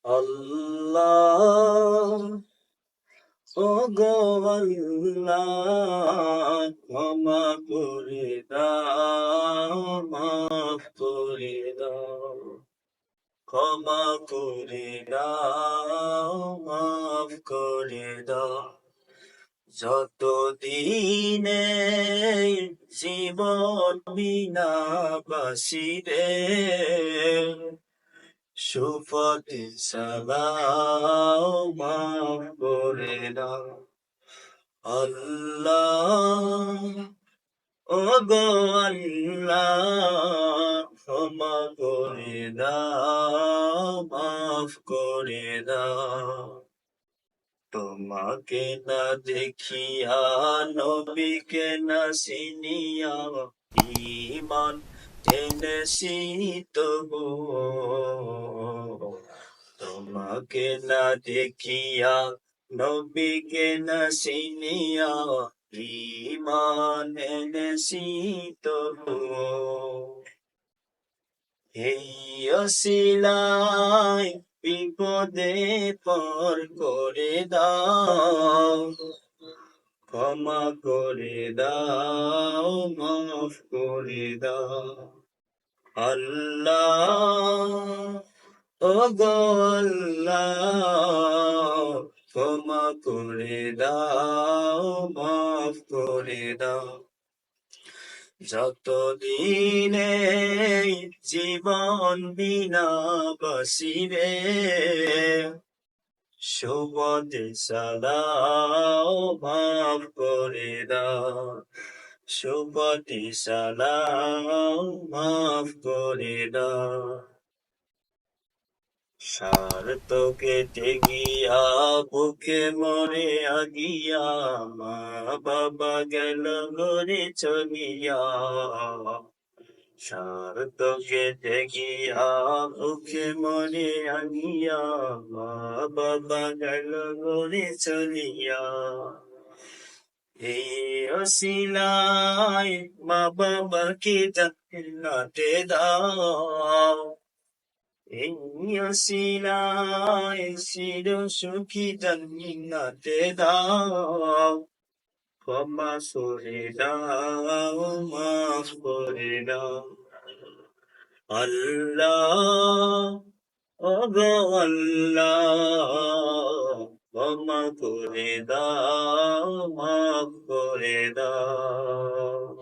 আল্লাহ ও গো আল্লাহ ক্ষমা করে দাও মাফ করে দাও ক্ষমা করে দাও মাফ করে দাও যত দিনে জীবন বিনা বাসিরে সুফতে সালাও মাফ করে দাও আল্লাহ ও গো আল্লাহ ক্ষমা করে দাও মাফ করে দাও তোমাকে না দেখিয়া নবীকে না চিনিয়া ঈমান এনেছি তবু তোমাকে না দেখিয়া নবীকে না চিনিয়া ঈমান এনেছি তবু এই অসিলায় বিপদে পর করে দাও ক্ষমা করে দাও মাফ করে দাও আল্লাহ ও গো আল্লাহ ক্ষমা করে দাও মাফ করে দাও যত দিনে জীবন বিনা বাসিরে সুবদে সালাও মাফ করে দাও সুবদে সালাও মাফ করে দাও স্বার্থ কেটে গিয়া বুকে মরে আগিয়া মা বাবা গেল ঘরে চলিয়া স্বার্থ কেটে গিয়া বুকে মরে আগিয়া মা বাবা গেল ঘরে চলিয়া এই অসিলায় মা বাবাকে জান্নাতে দাও এই অসিলায় চির সুখী জান্নাতে দাও ক্ষমা করে দাও মাফ করে দাও আল্লাহ ও গো আল্লাহ ক্ষমা করে দাও মাফ করে দাও